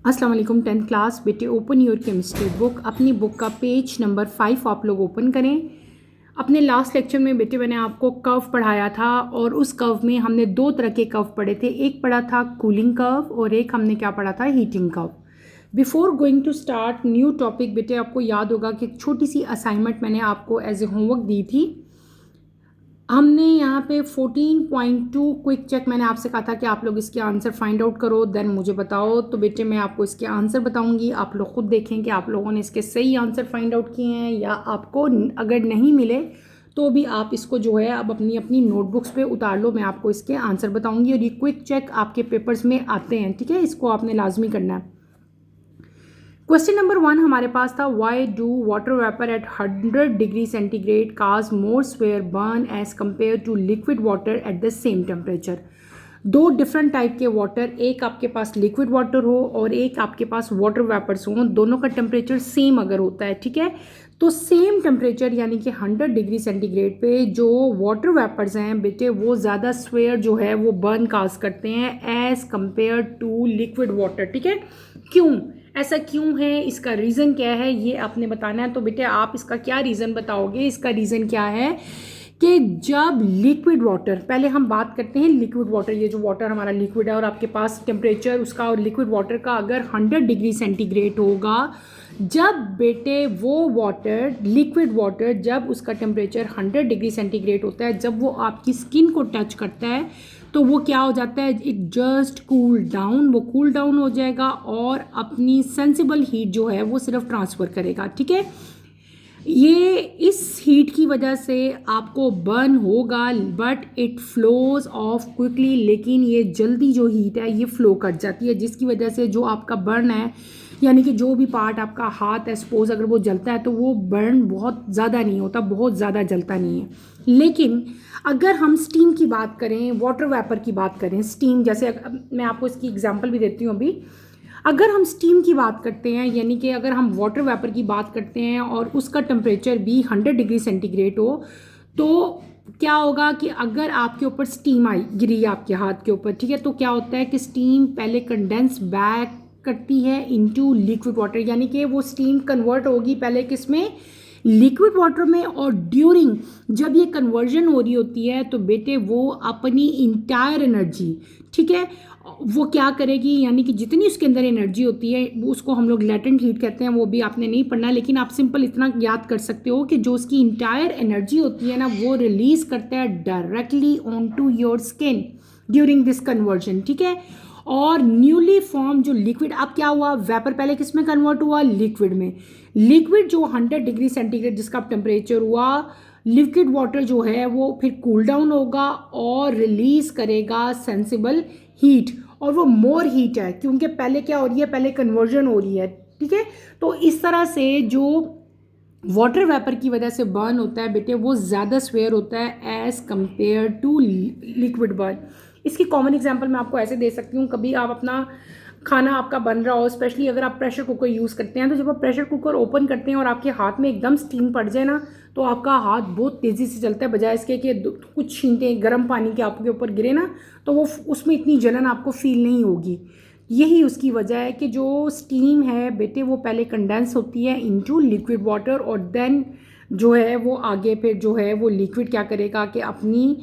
अस्सलाम वालेकुम 10th class बेटे। Open your chemistry book. अपनी बुक का पेज नंबर 5 आप लोग ओपन करें। अपने लास्ट लेक्चर में बेटे मैंने आपको कर्व पढ़ाया था और उस कर्व में हमने दो तरह के कर्व पढ़े थे। एक पढ़ा था कूलिंग कर्व और एक हमने क्या पढ़ा था, heating curve. Before going to start new topic बेटे, आपको याद होगा कि एक छोटी सी असाइनमेंट मैंने आपको एज ए होमवर्क दी थी। हमने यहाँ पे 14.2 क्विक चेक मैंने आपसे कहा था कि आप लोग इसके आंसर फाइंड आउट करो, देन मुझे बताओ। तो बेटे मैं आपको इसके आंसर बताऊंगी, आप लोग खुद देखें कि आप लोगों ने इसके सही आंसर फाइंड आउट किए हैं या आपको अगर नहीं मिले तो भी आप इसको जो है अब अपनी अपनी नोटबुक्स पे उतार लो। मैं आपको इसके आंसर बताऊंगी और ये क्विक चेक आपके पेपर्स में आते हैं, ठीक है। इसको आपने लाजमी करना है। क्वेश्चन नंबर 1 हमारे पास था, why do water vapour at 100 degree centigrade cause more severe burn as compare to liquid water at the same temperature. दो डिफरेंट टाइप के वाटर, एक आपके पास लिक्विड वाटर हो और एक आपके पास वाटर वेपर्स हो, दोनों का टेम्परेचर सेम अगर होता है, ठीक है, तो सेम टेम्परेचर यानी कि 100 डिग्री सेंटीग्रेड पे जो वाटर वेपर्स हैं बेटे वो ज़्यादा स्वेयर जो है वो बर्न काज करते हैं as compare to liquid water, ठीक है। क्यों ऐसा क्यों है, इसका रीज़न क्या है, ये आपने बताना है। तो बेटे आप इसका क्या रीज़न बताओगे? इसका रीज़न क्या है कि जब लिक्विड वाटर, पहले हम बात करते हैं लिक्विड वाटर, ये जो वाटर हमारा लिक्विड है और आपके पास टेम्परेचर उसका और लिक्विड वाटर का अगर 100 डिग्री सेंटीग्रेड होगा, जब बेटे वो वाटर लिक्विड वाटर जब उसका टेम्परेचर 100 डिग्री सेंटीग्रेड होता है, जब वो आपकी स्किन को टच करता है तो वो क्या हो जाता है, इट जस्ट कूल डाउन, वो कूल डाउन हो जाएगा और अपनी सेंसिबल हीट जो है वो सिर्फ ट्रांसफ़र करेगा, ठीक है। ये इस हीट की वजह से आपको बर्न होगा but it flows of quickly, लेकिन ये जल्दी जो हीट है ये फ्लो कर जाती है, जिसकी वजह से जो आपका बर्न है यानी कि जो भी पार्ट आपका हाथ है सपोज अगर वो जलता है तो वो बर्न बहुत ज़्यादा नहीं होता, बहुत ज़्यादा जलता नहीं है। लेकिन अगर हम स्टीम की बात करें, वाटर वेपर की बात करें, स्टीम जैसे मैं आपको इसकी एग्जांपल भी देती हूँ अभी। अगर हम स्टीम की बात करते हैं यानी कि अगर हम वाटर वेपर की बात करते हैं और उसका टेम्परेचर भी 100 डिग्री सेंटीग्रेड हो, तो क्या होगा कि अगर आपके ऊपर स्टीम आई गिरी आपके हाथ के ऊपर, ठीक है, तो क्या होता है कि स्टीम पहले कंडेंस बैक करती है इनटू लिक्विड वाटर, यानी कि वो स्टीम कन्वर्ट होगी पहले किस में, लिक्विड वाटर में। और ड्यूरिंग जब ये कन्वर्जन हो रही होती है तो बेटे वो अपनी इंटायर एनर्जी, ठीक है, वो क्या करेगी, यानी कि जितनी उसके अंदर एनर्जी होती है वो उसको हम लोग लेटेंट हीट कहते हैं, वो भी आपने नहीं पढ़ना, लेकिन आप सिंपल इतना याद कर सकते हो कि जो उसकी इंटायर एनर्जी होती है ना वो रिलीज करता है directly on to your skin during this conversion, ठीक है। और न्यूली फॉर्म जो लिक्विड, अब क्या हुआ, वेपर पहले किस में कन्वर्ट हुआ, लिक्विड में। लिक्विड जो 100 डिग्री सेंटीग्रेड जिसका टेम्परेचर हुआ, लिक्विड वाटर जो है वो फिर कूल डाउन होगा और रिलीज करेगा सेंसिबल हीट, और वो मोर हीट है क्योंकि पहले क्या हो रही है, पहले कन्वर्जन हो रही है, ठीक है। तो इस तरह से जो वाटर वेपर की वजह से बर्न होता है बेटे वो ज़्यादा स्वेयर होता है as compare to liquid burn. इसकी कॉमन एग्जांपल मैं आपको ऐसे दे सकती हूँ, कभी आप अपना खाना आपका बन रहा हो, स्पेशली अगर आप प्रेशर कुकर यूज़ करते हैं, तो जब आप प्रेशर कुकर ओपन करते हैं और आपके हाथ में एकदम स्टीम पड़ जाए ना, तो आपका हाथ बहुत तेज़ी से चलता है, बजाय इसके कि कुछ छींटे गर्म पानी के आपके ऊपर गिरे ना तो वो उसमें इतनी जलन आपको फील नहीं होगी। यही उसकी वजह है कि जो स्टीम है बेटे वो पहले कंडेंस होती है इनटू लिक्विड वाटर और देन जो है वो आगे फिर जो है वो लिक्विड क्या करेगा कि अपनी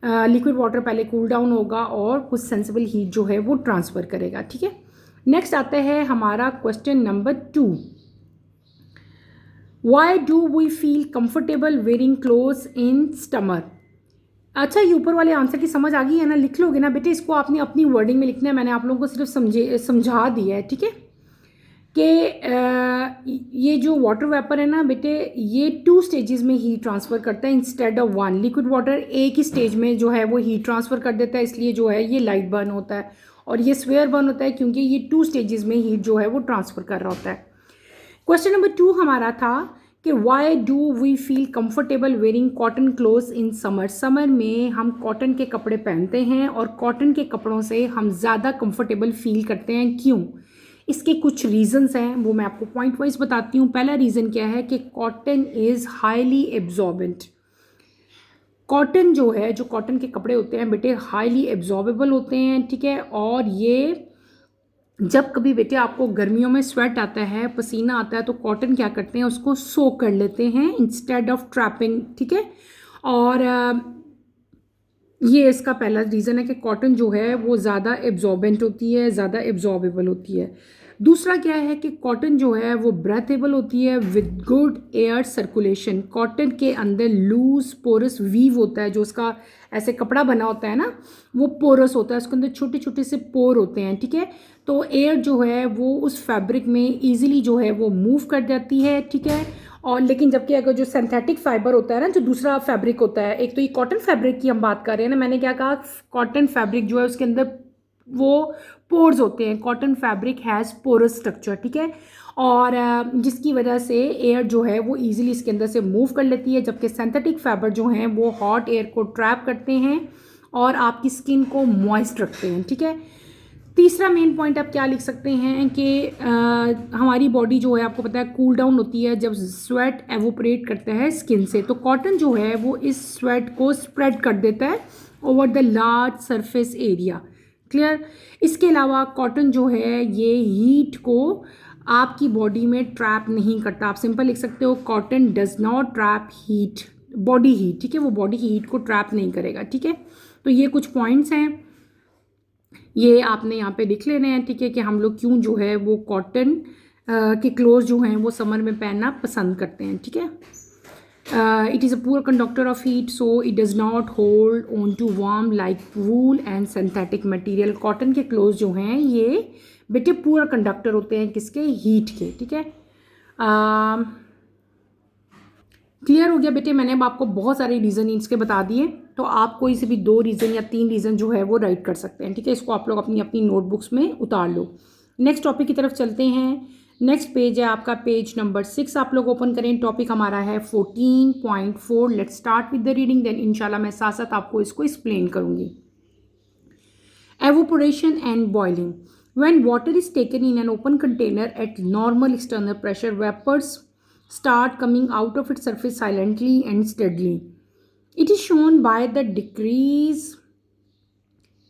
लिक्विड वाटर पहले कूल डाउन होगा और कुछ सेंसिबल हीट जो है वो ट्रांसफ़र करेगा, ठीक है। नेक्स्ट आता है हमारा question number 2, why do we feel comfortable wearing clothes in summer. अच्छा, ये ऊपर वाले आंसर की समझ आ गई है ना, लिख लोगे ना बेटे, इसको आपने अपनी वर्डिंग में लिखना है, मैंने आप लोगों को सिर्फ समझा दिया है, ठीक है। कि ये जो वाटर वेपर है ना बेटे ये 2 स्टेजेस में हीट ट्रांसफ़र करता है इंस्टेड ऑफ 1। लिक्विड वाटर एक ही स्टेज में जो है वो हीट ट्रांसफ़र कर देता है, इसलिए जो है ये लाइट बर्न होता है, और ये स्वेयर बर्न होता है क्योंकि ये 2 स्टेजेस में हीट जो है वो ट्रांसफ़र कर रहा होता है। क्वेश्चन नंबर 2 हमारा था कि why do we feel comfortable wearing cotton clothes in summer. Summer में हम कॉटन के कपड़े पहनते हैं और कॉटन के कपड़ों से हम ज़्यादा कंफर्टेबल फील करते हैं, क्यों? इसके कुछ रीजंस हैं, वो मैं आपको पॉइंट वाइज बताती हूँ। पहला रीज़न क्या है कि cotton is highly absorbent. Cotton जो है, जो कॉटन के कपड़े होते हैं बेटे हाईली एब्जॉर्बेबल होते हैं, ठीक है, और ये जब कभी बेटे आपको गर्मियों में स्वेट आता है, पसीना आता है, तो कॉटन क्या करते हैं, उसको सोक कर लेते हैं इंस्टेड ऑफ ट्रैपिंग, ठीक है। और ये इसका पहला रीज़न है कि कॉटन जो है वो ज़्यादा एब्जॉर्बेंट होती है, ज़्यादा एब्जॉर्बेबल होती है। दूसरा क्या है कि कॉटन जो है वो ब्रेथेबल होती है with good air circulation. Cotton के अंदर लूज पोरस वीव होता है, जो उसका ऐसे कपड़ा बना होता है ना, वो पोरस होता है, उसके अंदर छोटे छोटे से पोर होते हैं, ठीक है। तो एयर जो है वो उस फैब्रिक में ईजिली जो है वो मूव कर जाती है, ठीक है। और लेकिन जबकि अगर जो सिंथेटिक फाइबर होता है ना, जो दूसरा फैब्रिक होता है, एक तो ये कॉटन फैब्रिक की हम बात कर रहे हैं ना, मैंने क्या कहा, कॉटन फैब्रिक जो है उसके अंदर वो पोर्स होते हैं, cotton fabric has porous structure, ठीक है। और जिसकी वजह से एयर जो है वो इजीली इसके अंदर से मूव कर लेती है, जबकि सिंथेटिक फाइबर जो हैं वो हॉट एयर को ट्रैप करते हैं और आपकी स्किन को मॉइस्ट रखते हैं, ठीक है। तीसरा मेन पॉइंट आप क्या लिख सकते हैं कि हमारी बॉडी जो है, आपको पता है, कूल डाउन होती है जब स्वेट एवोपरेट करता है स्किन से, तो कॉटन जो है वो इस स्वेट को स्प्रेड कर देता है over the large surface area. Clear. इसके अलावा कॉटन जो है ये हीट को आपकी बॉडी में ट्रैप नहीं करता। आप सिंपल लिख सकते हो, cotton does not trap heat, body heat, ठीक है, वो बॉडी की हीट को ट्रैप नहीं करेगा, ठीक है। तो ये कुछ पॉइंट्स हैं, ये आपने यहाँ पे लिख लेने हैं, ठीक है, कि हम लोग क्यों जो है वो कॉटन के क्लोथ जो हैं वो समर में पहनना पसंद करते हैं, ठीक है। It is a poor conductor of heat, so it does not hold on to warm like wool and synthetic material. Cotton के क्लोथ जो हैं ये बेटे पुअर कंडक्टर होते हैं, किसके, हीट के, ठीक है। क्लियर हो गया बेटे। मैंने अब आपको बहुत सारे रीज़न इसके बता दिए, तो आप कोई से भी 2 रीज़न या 3 रीज़न जो है वो राइट कर सकते हैं, ठीक है। इसको आप लोग अपनी अपनी नोटबुक्स में उतार लो। नेक्स्ट टॉपिक की तरफ चलते हैं। नेक्स्ट पेज है आपका पेज नंबर 6, आप लोग ओपन करें। टॉपिक हमारा है 14.4। Let's start with the reading, then इंशाल्लाह मैं साथ साथ आपको इसको एक्सप्लेन करूँगी। Evaporation and boiling. When water is taken in an open container at normal external pressure, vapors start coming out of its surface silently and steadily. It is shown by the decrease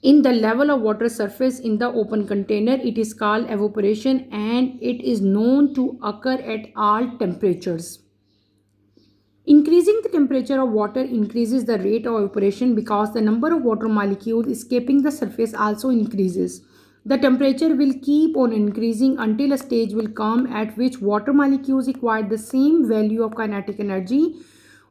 in the level of water surface in the open container. It is called evaporation and it is known to occur at all temperatures. Increasing the temperature of water increases the rate of evaporation because the number of water molecules escaping the surface also increases. The temperature will keep on increasing until a stage will come at which water molecules acquire the same value of kinetic energy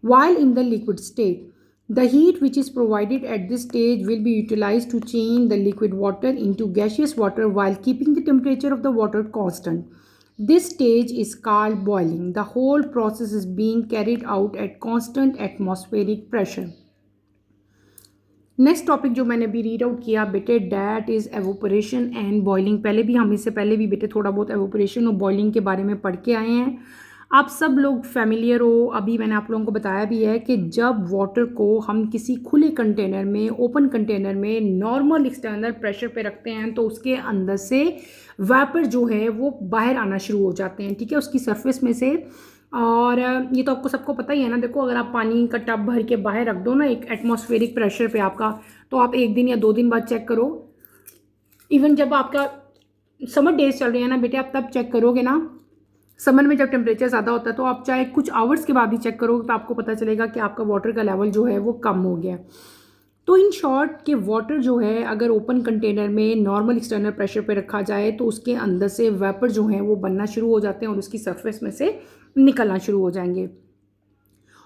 while in the liquid state. The heat which is provided at this stage will be utilized to change the liquid water into gaseous water while keeping the temperature of the water constant. This stage is called boiling. The whole process is being carried out at constant atmospheric pressure. Next topic जो मैंने भी read out किया बेटे, that is evaporation and boiling. पहले भी हम इससे पहले भी बेटे थोड़ा बहुत एवोपरेशन और बॉइलिंग के बारे में पढ़ के आए हैं, आप सब लोग फैमिलियर हो। अभी मैंने आप लोगों को बताया भी है कि जब वाटर को हम किसी खुले कंटेनर में, ओपन कंटेनर में नॉर्मल एक्सटर्नल प्रेशर पे रखते हैं तो उसके अंदर से वेपर जो है वो बाहर आना शुरू हो जाते हैं, ठीक है, उसकी सरफेस में से। और ये तो आपको सबको पता ही है ना। देखो, अगर आप पानी का टब भर के बाहर रख दो ना एक एटमॉस्फेरिक प्रेशर पे आपका, तो आप 1 दिन या 2 दिन बाद चेक करो। इवन जब आपका समर डेज चल रहे हैं ना बेटे, आप तब चेक करोगे ना, समर में जब टेम्परेचर ज़्यादा होता है तो आप चाहे कुछ आवर्स के बाद ही चेक करो तो आपको पता चलेगा कि आपका वाटर का लेवल जो है वो कम हो गया। तो इन शॉर्ट कि वाटर जो है अगर ओपन कंटेनर में नॉर्मल एक्सटर्नल प्रेशर पे रखा जाए तो उसके अंदर से वेपर जो हैं वो बनना शुरू हो जाते हैं और उसकी सरफेस में से निकलना शुरू हो जाएंगे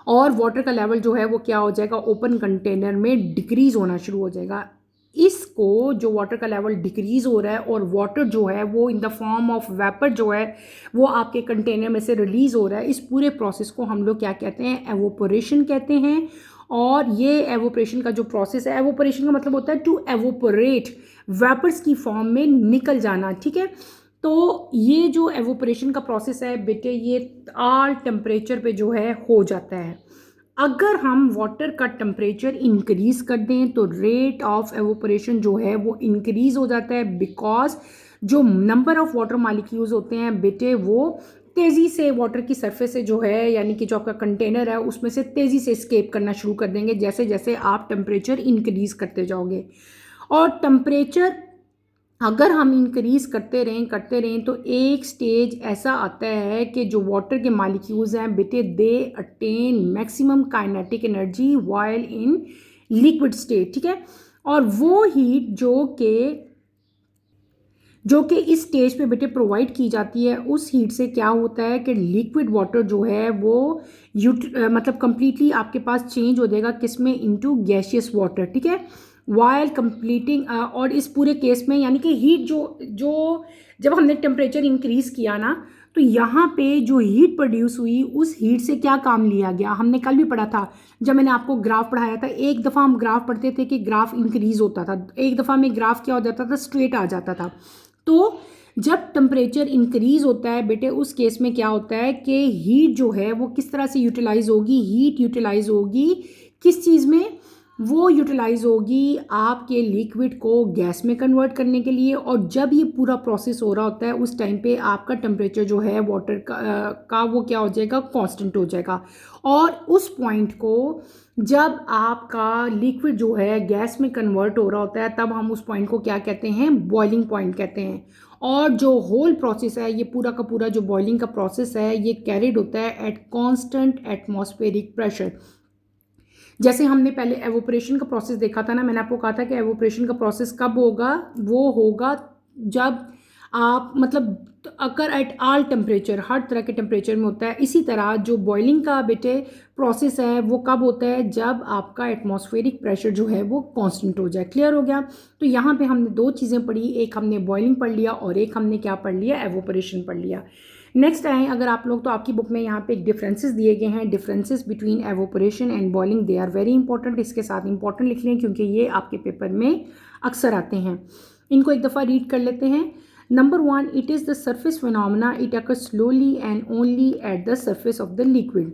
और वाटर का लेवल जो है वो क्या हो जाएगा, ओपन कंटेनर में डिक्रीज़ होना शुरू हो जाएगा। इसको जो वाटर का लेवल डिक्रीज़ हो रहा है और वाटर जो है वो in the form of vapour जो है वो आपके कंटेनर में से रिलीज़ हो रहा है, इस पूरे प्रोसेस को हम लोग क्या कहते हैं, एवोपोरेशन कहते हैं। और ये एवोपरेशन का जो प्रोसेस है, एवोपरेशन का मतलब होता है टू एवोपरेट, वेपर्स की फॉर्म में निकल जाना, ठीक है। तो ये जो एवोपरेशन का प्रोसेस है बेटे, ये ऑल टेम्परेचर पे जो है हो जाता है। अगर हम वाटर का टेम्परेचर इंक्रीज़ कर दें तो रेट ऑफ एवोपरेशन जो है वो इंक्रीज़ हो जाता है, बिकॉज जो नंबर ऑफ वाटर मॉलिक्यूल्स होते हैं बेटे वो तेज़ी से वाटर की सरफेस से जो है, यानी कि जो आपका कंटेनर है उसमें से तेज़ी से एस्केप करना शुरू कर देंगे जैसे जैसे आप टेम्परेचर इंक्रीज़ करते जाओगे। और टेम्परेचर अगर हम इंक्रीज़ करते रहें तो एक स्टेज ऐसा आता है कि जो वाटर के मॉलिक्यूल्स हैं बेटे, they attain maximum kinetic energy while in liquid state, ठीक है। और वो हीट जो कि इस स्टेज पे बेटे प्रोवाइड की जाती है, उस हीट से क्या होता है कि लिक्विड वाटर जो है वो मतलब कंप्लीटली आपके पास चेंज हो जाएगा किसमें, इनटू गैसियस वाटर, ठीक है। वाइल कंप्लीटिंग और इस पूरे केस में यानी कि हीट जो जब हमने टेम्परेचर इंक्रीज़ किया ना, तो यहाँ पे जो हीट प्रोड्यूस हुई उस हीट से क्या काम लिया गया, हमने कल भी पढ़ा था जब मैंने आपको ग्राफ पढ़ाया था। एक दफ़ा हम ग्राफ पढ़ते थे कि ग्राफ इंक्रीज़ होता था, एक दफ़ा में ग्राफ क्या हो जाता था, स्ट्रेट आ जाता था। तो जब टेम्परेचर इंक्रीज़ होता है बेटे, उस केस में क्या होता है कि हीट जो है वो किस तरह से यूटिलाइज होगी, हीट यूटिलाइज होगी किस चीज़ में, वो यूटिलाइज होगी आपके लिक्विड को गैस में कन्वर्ट करने के लिए। और जब ये पूरा प्रोसेस हो रहा होता है उस टाइम पे आपका टेम्परेचर जो है वाटर का वो क्या हो जाएगा, कांस्टेंट हो जाएगा। और उस पॉइंट को जब आपका लिक्विड जो है गैस में कन्वर्ट हो रहा होता है, तब हम उस पॉइंट को क्या कहते हैं, बॉइलिंग पॉइंट कहते हैं। और जो होल प्रोसेस है, ये पूरा का पूरा जो बॉइलिंग का प्रोसेस है, ये कैरिड होता है एट कांस्टेंट एटमॉस्फेरिक प्रेशर। जैसे हमने पहले एवोपरेशन का प्रोसेस देखा था ना, मैंने आपको कहा था कि एवोपरेशन का प्रोसेस कब होगा, वो होगा जब आप मतलब अगर एट ऑल टेम्परेचर, हर तरह के टेम्परेचर में होता है। इसी तरह जो बॉइलिंग का बेटे प्रोसेस है वो कब होता है, जब आपका एटमॉस्फेरिक प्रेशर जो है वो कांस्टेंट हो जाए। क्लियर हो गया। तो यहाँ पे हमने दो चीज़ें पढ़ी, एक हमने बॉइलिंग पढ़ लिया और एक हमने क्या पढ़ लिया, एवोपरेशन पढ़ लिया। नेक्स्ट आए अगर आप लोग, तो आपकी बुक में यहाँ पे डिफरेंसेस दिए गए हैं, differences between evaporation and boiling, they are very important. इसके साथ इंपॉर्टेंट लिख लें क्योंकि ये आपके पेपर में अक्सर आते हैं। इनको एक दफ़ा रीड कर लेते हैं। Number 1, it is the surface phenomena. It occurs slowly and only at the surface of the liquid.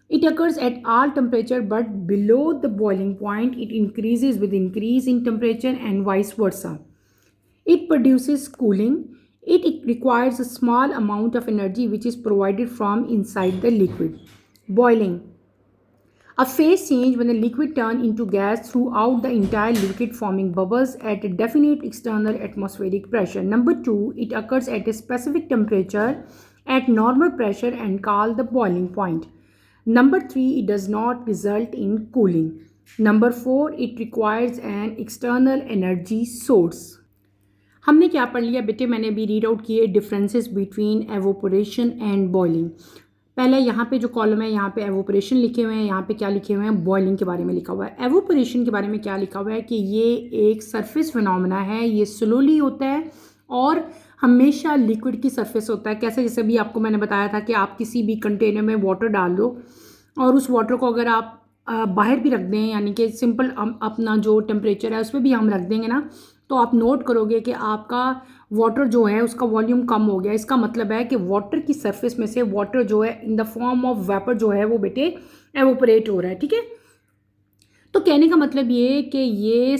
It occurs at all temperature but below the boiling point it increases with increase in temperature and vice versa. It produces cooling. It requires a small amount of energy which is provided from inside the liquid. Boiling. A phase change when the liquid turns into gas throughout the entire liquid, forming bubbles at a definite external atmospheric pressure. Number 2, it occurs at a specific temperature at normal pressure and called the boiling point. Number 3, it does not result in cooling. Number 4, it requires an external energy source. हमने क्या पढ़ लिया बेटे, मैंने भी read out किए differences between evaporation and boiling. पहले यहाँ पे जो कॉलम है यहाँ पे एवोपरेशन लिखे हुए हैं, यहाँ पे क्या लिखे हुए हैं, बॉइलिंग के बारे में लिखा हुआ है। एवोपरेशन के बारे में क्या लिखा हुआ है कि ये एक सरफेस फिनोमेना है, ये स्लोली होता है और हमेशा लिक्विड की सरफेस होता है। कैसे, जैसे भी आपको मैंने बताया था कि आप किसी भी कंटेनर में वाटर डाल दो और उस वाटर को अगर आप बाहर भी रख दें, यानी कि सिंपल अपना जो टेम्परेचर है उस पर भी हम रख देंगे ना, तो आप नोट करोगे कि आपका वाटर जो है उसका वॉल्यूम कम हो गया। इसका मतलब है कि वाटर की सरफेस में से वाटर जो है in the form of vapour जो है वो बेटे एवोपरेट हो रहा है, ठीक है। तो कहने का मतलब ये कि ये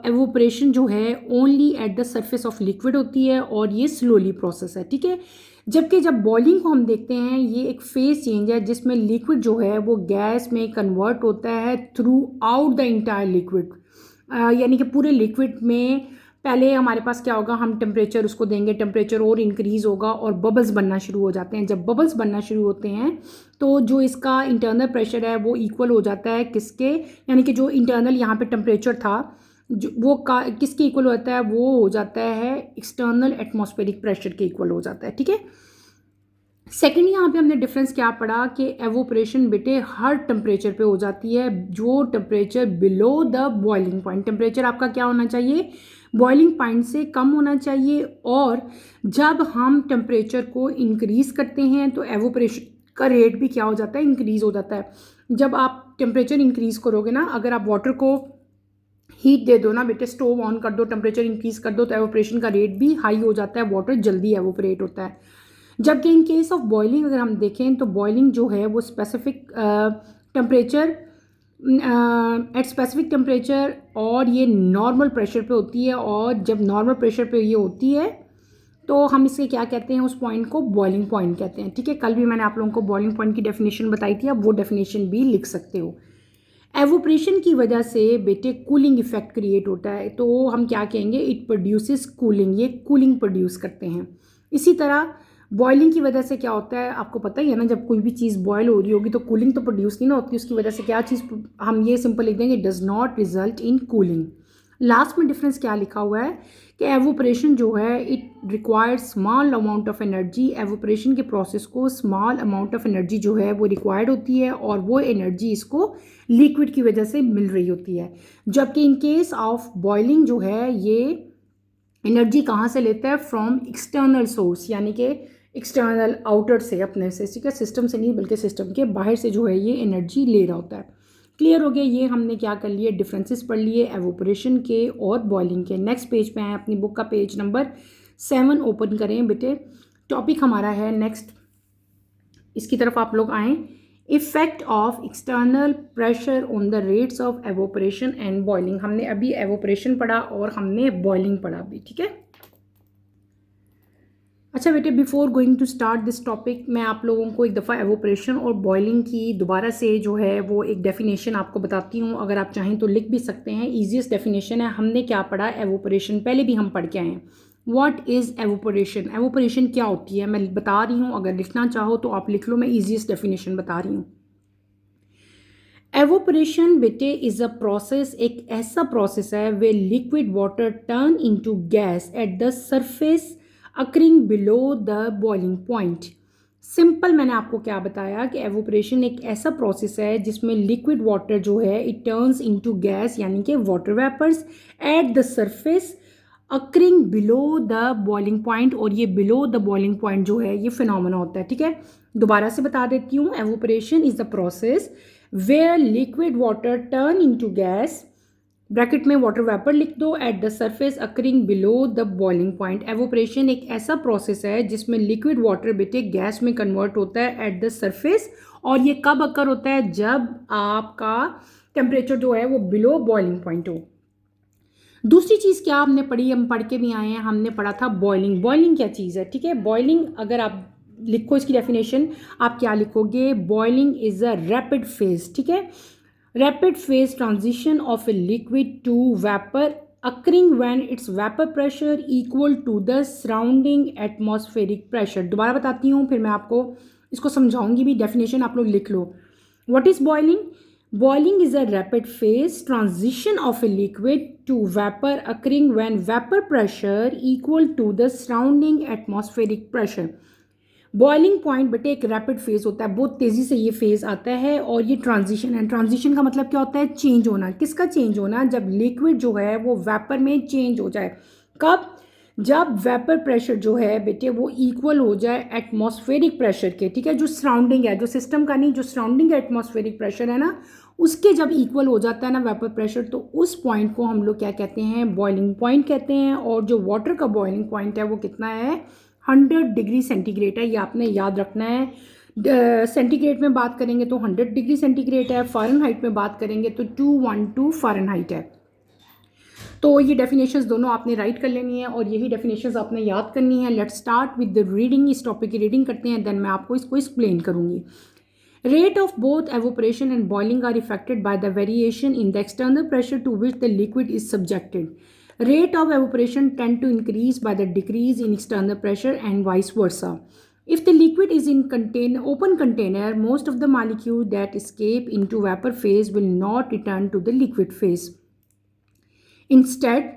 एवोपरेशन जो है only eight the surface of liquid होती है और ये स्लोली प्रोसेस है, ठीक है। जबकि जब बॉइलिंग को हम देखते हैं, ये एक फेज चेंज है जिसमें लिक्विड जो है वो गैस में कन्वर्ट होता है through out the entire liquid. यानी कि पूरे लिक्विड में पहले हमारे पास क्या होगा, हम टेम्परेचर उसको देंगे, टेम्परेचर और इंक्रीज़ होगा और बबल्स बनना शुरू हो जाते हैं। जब बबल्स बनना शुरू होते हैं तो जो इसका इंटरनल प्रेशर है वो इक्वल हो जाता है किसके, यानी कि जो इंटरनल यहाँ पे टेम्परेचर था जो वो किसके इक्वल होता है, वो हो जाता है एक्सटर्नल एटमॉस्फेरिक प्रेशर के इक्वल हो जाता है, ठीक है। सेकेंड, यहाँ पे हमने डिफरेंस क्या पढ़ा कि एवोपरेशन बेटे हर टेम्परेचर पे हो जाती है, जो temperature below the boiling point, temperature आपका क्या होना चाहिए, बॉइलिंग पॉइंट से कम होना चाहिए। और जब हम टेम्परेचर को इंक्रीज़ करते हैं तो एवोपरेशन का रेट भी क्या हो जाता है, इंक्रीज़ हो जाता है। जब आप टेम्परेचर इंक्रीज़ करोगे ना, अगर आप वाटर को हीट दे दो ना बेटे, स्टोव ऑन कर दो, टेम्परेचर इंक्रीज़ कर दो, तो एवोपरेशन का रेट भी हाई हो जाता है, वाटर जल्दी एवोपरेट होता है। जबकि इन केस ऑफ बॉइलिंग अगर हम देखें तो बॉइलिंग जो है वो specific temperature at specific temperature और ये नॉर्मल प्रेशर पे होती है। और जब नॉर्मल प्रेशर पे ये होती है तो हम इसे क्या कहते हैं, उस पॉइंट को बॉइलिंग पॉइंट कहते हैं, ठीक है। कल भी मैंने आप लोगों को बॉइलिंग पॉइंट की डेफिनेशन बताई थी, आप वो डेफिनेशन भी लिख सकते हो। एवोपरेशन की वजह से बेटे कूलिंग इफेक्ट क्रिएट होता है, तो हम क्या कहेंगे, इट प्रोड्यूसेस कूलिंग, ये कूलिंग प्रोड्यूस करते हैं। इसी तरह बॉइलिंग की वजह से क्या होता है, आपको पता ही है ना, जब कोई भी चीज़ बॉयल हो रही होगी तो कूलिंग तो प्रोड्यूस नहीं ना होती, उसकी वजह से क्या चीज़, हम ये सिंपल लिख देंगे, does not result in cooling. Last में डिफरेंस क्या लिखा हुआ है कि एवोपरेशन जो है it required small amount of energy, evaporation के प्रोसेस को स्मॉल अमाउंट ऑफ एनर्जी जो है वो रिक्वायर्ड होती है और वो एनर्जी इसको लिक्विड की वजह से मिल रही होती है। जबकि इन केस ऑफ बॉइलिंग जो है ये एनर्जी कहाँ से लेता है, फ्रॉम एक्सटर्नल सोर्स, यानी कि एक्सटर्नल आउटर से, अपने से, ठीक है, सिस्टम से नहीं बल्कि सिस्टम के बाहर से जो है ये एनर्जी ले रहा होता है। क्लियर हो गया, ये हमने क्या कर लिए, डिफरेंसेस पढ़ लिए एवोपरेशन के और बॉइलिंग के। नेक्स्ट पेज पे आए, अपनी बुक का पेज नंबर 7 ओपन करें बेटे। टॉपिक हमारा है नेक्स्ट, इसकी तरफ आप लोग आएँ, effect of external pressure on the rates of evaporation and boiling. हमने अभी एवोपरेशन पढ़ा और हमने बॉइलिंग पढ़ा भी, ठीक है। अच्छा बेटे, before going to start this topic, मैं आप लोगों को एक दफ़ा एवोपरेशन और बॉइलिंग की दोबारा से जो है वो एक डेफिनेशन आपको बताती हूँ। अगर आप चाहें तो लिख भी सकते हैं, ईजीएस्ट डेफिनेशन है। हमने क्या पढ़ा, एवोपरेशन पहले भी हम पढ़ के आए हैं। व्हाट इज़ एवोपरेशन, एवोपरेशन क्या होती है, मैं बता रही हूँ, अगर लिखना चाहो तो आप लिख लो, मैं ईजीएस्ट डेफिनेशन बता रही हूँ। एवोपरेशन बेटे इज़ अ प्रोसेस, एक ऐसा प्रोसेस है where liquid water turn into gas at the surface occurring below the boiling point. Simple मैंने आपको क्या बताया कि एवोपरेशन एक ऐसा प्रोसेस है जिसमें लिक्विड वाटर जो है इट टर्न्स इनटू गैस, यानी कि water vapours, at the surface occurring below the boiling point, और ये बिलो द बॉइलिंग पॉइंट जो है ये फिनोमेना होता है, ठीक है। दोबारा से बता देती हूँ, evaporation is the process where liquid water turn into gas, bracket में वाटर वेपर लिख दो, at the surface occurring below the boiling point. Evaporation एक ऐसा प्रोसेस है जिसमें लिक्विड वाटर बेटे गैस में कन्वर्ट होता है एट द सरफेस, और ये कब अकर होता है, जब आपका टेम्परेचर जो है वो बिलो बॉइलिंग पॉइंट हो। दूसरी चीज़ क्या हमने पढ़ी, हम पढ़ के भी आए हैं, हमने पढ़ा था बॉइलिंग। बॉइलिंग क्या चीज़ है, ठीक है। बॉइलिंग अगर आप लिखो इसकी डेफिनेशन, आप क्या लिखोगे, boiling is a rapid phase, ठीक है, rapid phase transition of a liquid to vapour occurring when its vapour pressure equal to the surrounding atmospheric pressure. दोबारा बताती हूँ, फिर मैं आपको इसको समझाऊंगी भी, डेफिनेशन आप लोग लिख लो। What is boiling, boiling is a rapid phase transition of a liquid to vapor occurring when vapor pressure equal to the surrounding atmospheric pressure। Boiling point बेटे एक रैपिड फेज होता है, बहुत तेज़ी से ये फेज आता है, और ये ट्रांजिशन है। ट्रांजिशन का मतलब क्या होता है, चेंज होना। किसका चेंज होना, जब लिक्विड जो है वो वेपर में चेंज हो जाए। कब, जब वेपर प्रेशर जो है बेटे वो इक्वल हो जाए एटमॉस्फेरिक प्रेशर के, ठीक है, जो सराउंडिंग है, जो सिस्टम का नहीं, जो सराउंडिंग एटमॉस्फेरिक प्रेशर है ना, उसके जब इक्वल हो जाता है ना वेपर प्रेशर, तो उस पॉइंट को हम लोग क्या कहते हैं, बॉइलिंग पॉइंट कहते हैं। और जो वाटर का बॉइलिंग पॉइंट है वो कितना है, 100 डिग्री सेंटीग्रेड है, ये आपने याद रखना है। सेंटीग्रेड में बात करेंगे तो 100 डिग्री सेंटीग्रेड है, फ़ारेनहाइट में बात करेंगे तो 212 फ़ारेनहाइट है। तो ये डेफिनेशंस दोनों आपने राइट कर लेनी है और यही डेफिनेशंस आपने याद करनी है। Let's start with the reading, इस टॉपिक की रीडिंग करते हैं, देन मैं आपको इसको एक्सप्लेन करूँगी। Rate of both evaporation and boiling are affected by the variation in the external pressure to which the liquid is subjected. Rate of evaporation tend to increase by the decrease in external pressure and vice versa. If the liquid is in open container, most of the molecules that escape into vapor phase will not return to the liquid phase. Instead,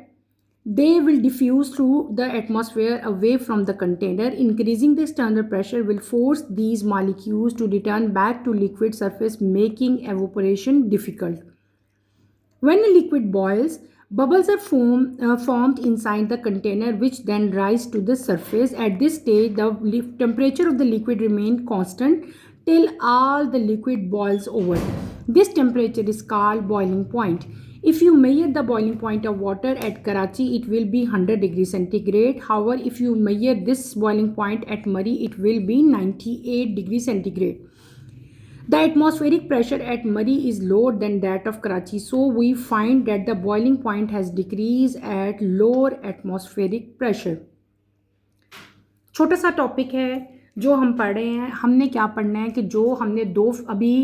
they will diffuse through the atmosphere away from the container. Increasing the external pressure will force these molecules to return back to liquid surface, making evaporation difficult. When a liquid boils, bubbles are formed inside the container, which then rise to the surface. At this stage, the temperature of the liquid remains constant till all the liquid boils over. This temperature is called boiling point. If you measure the boiling point of water at Karachi, it will be 100 degrees centigrade. However, if you measure this boiling point at Murree, it will be 98 degrees centigrade. The atmospheric pressure at Murree is lower than that of Karachi, so we find that the boiling point has decreased at lower atmospheric pressure. छोटा सा topic है जो हम पढ़ रहे हैं। हमने क्या पढ़ना है कि जो हमने दो अभी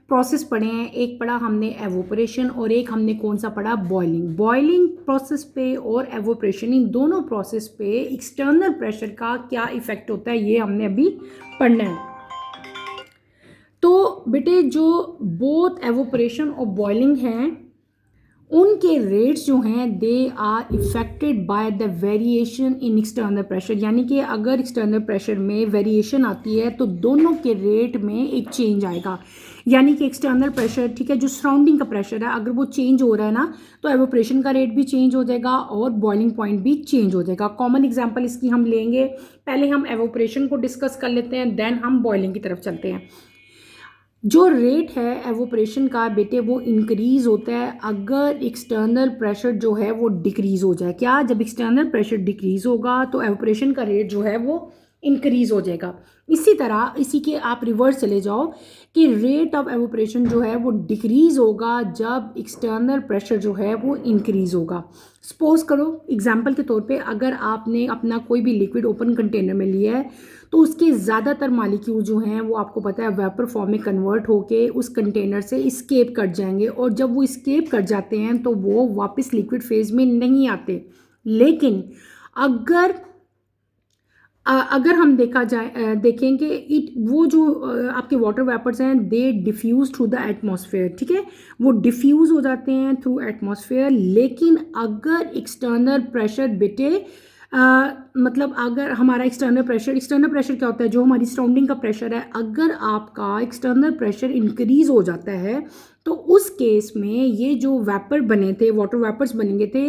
प्रोसेस पढ़े हैं। एक पढ़ा हमने एवोपरेशन और एक हमने कौन सा पढ़ा, बॉइलिंग। बॉइलिंग प्रोसेस पे और एवोपरेशन, इन दोनों प्रोसेस पे एक्सटर्नल प्रेशर का क्या इफ़ेक्ट होता है ये हमने अभी पढ़ना है। तो बेटे जो बोथ एवोपरेशन और बॉइलिंग हैं उनके रेट्स जो हैं they are affected by the variation in external pressure, यानी कि अगर एक्सटर्नल प्रेशर में वेरिएशन आती है तो दोनों के रेट में एक चेंज आएगा। यानी कि एक्सटर्नल प्रेशर, ठीक है, जो सराउंडिंग का प्रेशर है, अगर वो चेंज हो रहा है ना तो एवोपरेशन का रेट भी चेंज हो जाएगा और बॉइलिंग पॉइंट भी चेंज हो जाएगा। कॉमन एग्जांपल इसकी हम लेंगे, पहले हम एवोपरेशन को डिस्कस कर लेते हैं, देन हम बॉइलिंग की तरफ चलते हैं। जो रेट है एवोपरेशन का बेटे वो इंक्रीज़ होता है अगर एक्सटर्नल प्रेशर जो है वो डिक्रीज़ हो जाए। क्या, जब एक्सटर्नल प्रेशर डिक्रीज़ होगा तो एवोपरेशन का रेट जो है वो इंक्रीज़ हो जाएगा। इसी तरह इसी के आप रिवर्स चले जाओ कि रेट ऑफ एवोपरेशन जो है वो डिक्रीज़ होगा जब एक्सटर्नल प्रेशर जो है वो इंक्रीज़ होगा। सपोज करो एग्जांपल के तौर पे अगर आपने अपना कोई भी लिक्विड ओपन कंटेनर में लिया है तो उसके ज़्यादातर मालिक्यूल जो हैं वो आपको पता है वेपर फॉर्म में कन्वर्ट होके उस कंटेनर से इस्केप कर जाएंगे, और जब वो इस्केप कर जाते हैं तो वो वापस लिक्विड फेज में नहीं आते। लेकिन अगर हम देखेंगे वो जो आपके वाटर वेपर्स हैं दे डिफ्यूज थ्रू द एटमॉस्फेयर, ठीक है, वो डिफ्यूज हो जाते हैं थ्रू एटमॉस्फेयर। लेकिन अगर एक्सटर्नल प्रेशर बेटे मतलब अगर हमारा एक्सटर्नल प्रेशर क्या होता है, जो हमारी सराउंडिंग का प्रेशर है, अगर आपका एक्सटर्नल प्रेशर इंक्रीज हो जाता है तो उस केस में ये जो वेपर बने थे, वाटर वेपर्स बनेंगे थे,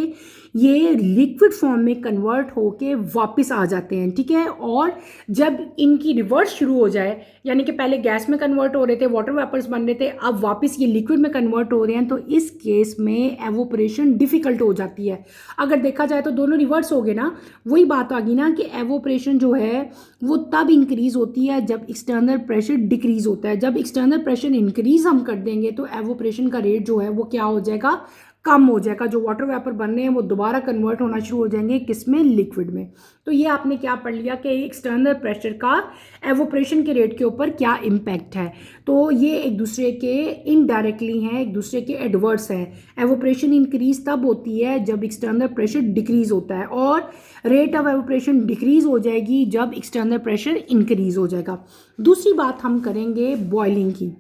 ये लिक्विड फॉर्म में कन्वर्ट होके वापस आ जाते हैं, ठीक है। और जब इनकी रिवर्स शुरू हो जाए, यानी कि पहले गैस में कन्वर्ट हो रहे थे, वाटर वेपर्स बन रहे थे, अब वापस ये लिक्विड में कन्वर्ट हो रहे हैं, तो इस केस में एवोपरेशन डिफ़िकल्ट हो जाती है। अगर देखा जाए तो दोनों रिवर्स हो गए ना, वही बात आ गई ना कि एवोपरेशन जो है वो तब इंक्रीज़ होती है जब एक्सटर्नल प्रेशर डिक्रीज़ होता है। जब एक्सटर्नल प्रेशर इंक्रीज़ हम कर देंगे तो एवोपरेशन का रेट जो है वो क्या हो जाएगा, कम हो जाएगा। जो वाटर वेपर बन रहे हैं वो दोबारा कन्वर्ट होना शुरू हो जाएंगे, किसमें, लिक्विड में। तो ये आपने क्या पढ़ लिया कि एक्सटर्नल प्रेशर का एवोपरेशन के रेट के ऊपर क्या इम्पैक्ट है। तो ये एक दूसरे के इनडायरेक्टली हैं, एक दूसरे के एडवर्स हैं। एवोपरेशन इंक्रीज तब होती है जब एक्सटर्नल प्रेशर डिक्रीज होता है, और रेट ऑफ एवोपरेशन डिक्रीज हो जाएगी जब एक्सटर्नल प्रेशर इंक्रीज हो जाएगा। दूसरी बात हम करेंगे बॉइलिंग की।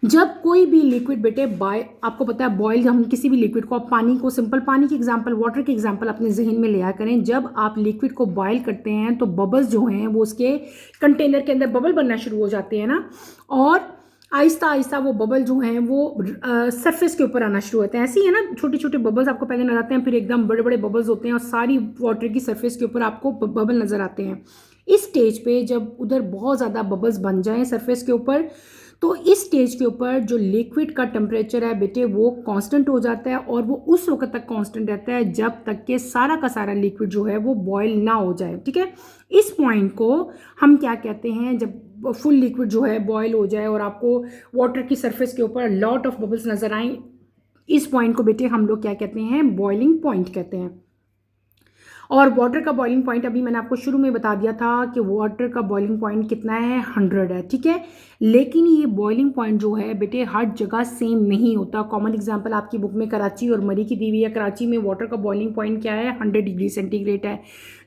जब कोई भी लिक्विड बेटे आपको पता है बॉयल, हम किसी भी लिक्विड को, आप पानी को, सिंपल पानी की एग्जांपल, वाटर की एग्जांपल अपने जहन में लिया करें। जब आप लिक्विड को बॉयल करते हैं तो बबल्स जो हैं वो उसके कंटेनर के अंदर बबल बनना शुरू हो जाते हैं ना, और आहिस्ता आहिस्ता वो बबल जो हैं वो सरफेस के ऊपर आना शुरू होते हैं। ऐसे ही है ना, छोटे छोटे बबल्स आपको पहले नजर आते हैं, फिर एकदम बड़े बड़े बबल्स होते हैं और सारी वाटर की सरफेस के ऊपर आपको बबल नज़र आते हैं। इस स्टेज पे जब उधर बहुत ज़्यादा बबल्स बन जाएं सरफेस के ऊपर, तो इस स्टेज के ऊपर जो लिक्विड का टेम्परेचर है बेटे वो कांस्टेंट हो जाता है, और वो उस वक्त तक कांस्टेंट रहता है जब तक कि सारा का सारा लिक्विड जो है वो बॉयल ना हो जाए, ठीक है। इस पॉइंट को हम क्या कहते हैं, जब फुल लिक्विड जो है बॉयल हो जाए और आपको वाटर की सरफेस के ऊपर लॉट ऑफ बबल्स नजर आए, इस पॉइंट को बेटे हम लोग क्या कहते हैं, बॉइलिंग पॉइंट कहते हैं। और वाटर का बॉइलिंग पॉइंट अभी मैंने आपको शुरू में बता दिया था कि वाटर का बॉइलिंग पॉइंट कितना है, 100 है, ठीक है। लेकिन ये बॉइलिंग पॉइंट जो है बेटे हर जगह सेम नहीं होता। कॉमन एग्जांपल आपकी बुक में कराची और मरी की दी हुई है। कराची में वाटर का बॉइलिंग पॉइंट क्या है, 100 डिग्री सेंटीग्रेड है,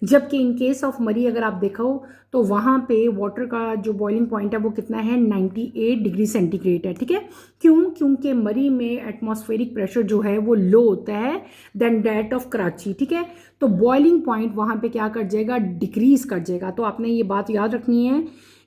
जबकि इन केस ऑफ मरी अगर आप देखो तो वहाँ पे वाटर का जो बॉइलिंग पॉइंट है वो कितना है, 98 डिग्री सेंटीग्रेड है, ठीक है। क्यों? क्योंकि मरी में एटमॉस्फेरिक प्रेशर जो है वो लो होता है देन दैट ऑफ कराची, ठीक है। तो बॉइलिंग पॉइंट वहाँ पे क्या कर जाएगा, डिक्रीज कर जाएगा। तो आपने ये बात याद रखनी है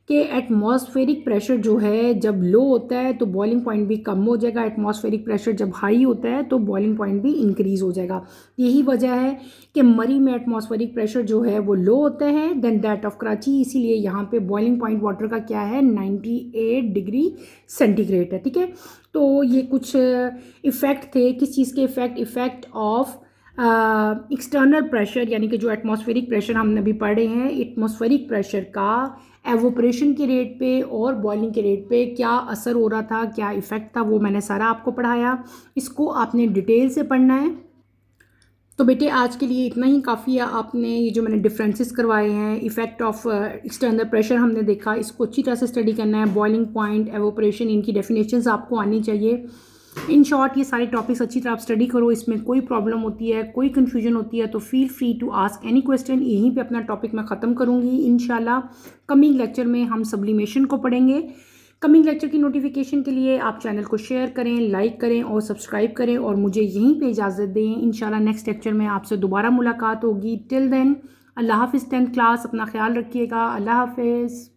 कि एटमॉस्फेरिक प्रेशर जो है जब लो होता है तो बॉइलिंग पॉइंट भी कम हो जाएगा, एटमॉस्फेरिक प्रेशर जब हाई होता है तो बॉइलिंग पॉइंट भी इंक्रीज हो जाएगा। यही वजह है कि मरी में एटमॉस्फेरिक प्रेशर जो है वो लो होता है देन दैट ऑफ कराची, इसीलिए यहाँ पे बॉइलिंग पॉइंट वाटर का क्या है, 98 डिग्री सेंटीग्रेड है, ठीक है। तो ये कुछ इफ़ेक्ट थे, किस चीज़ के इफ़ेक्ट ऑफ एक्सटर्नल प्रेशर, यानी कि जो एटमॉस्फेरिक प्रेशर हमने अभी पढ़े हैं, एटमॉस्फेरिक प्रेशर का एवोपरेशन के रेट पे और बॉइलिंग के रेट पे क्या असर हो रहा था, क्या इफ़ेक्ट था, वो मैंने सारा आपको पढ़ाया। इसको आपने डिटेल से पढ़ना है। तो बेटे आज के लिए इतना ही काफ़ी है। आपने ये जो मैंने डिफरेंसेस करवाए हैं, इफ़ेक्ट ऑफ एक्सटर्नल प्रेशर हमने देखा, इसको अच्छी तरह से स्टडी करना है। बॉइलिंग पॉइंट, एवोपरेशन, इनकी डेफिनेशंस आपको आनी चाहिए। इन शॉर्ट ये सारे टॉपिक्स अच्छी तरह आप स्टडी करो। इसमें कोई प्रॉब्लम होती है, कोई कन्फ्यूजन होती है तो feel free to ask any question. यहीं पे अपना टॉपिक मैं ख़त्म करूँगी इंशाल्लाह। कमिंग लेक्चर में हम सब्लिमेशन को पढ़ेंगे। कमिंग लेक्चर की नोटिफिकेशन के लिए आप चैनल को शेयर करें, लाइक करें और सब्सक्राइब करें और मुझे यहीं पे इजाज़त दें। इंशाल्लाह नेक्स्ट लेक्चर में आपसे दोबारा मुलाकात होगी। टिल देन अल्लाह हाफ़िज़। 10th क्लास अपना ख्याल रखिएगा। अल्लाह हाफ़िज़।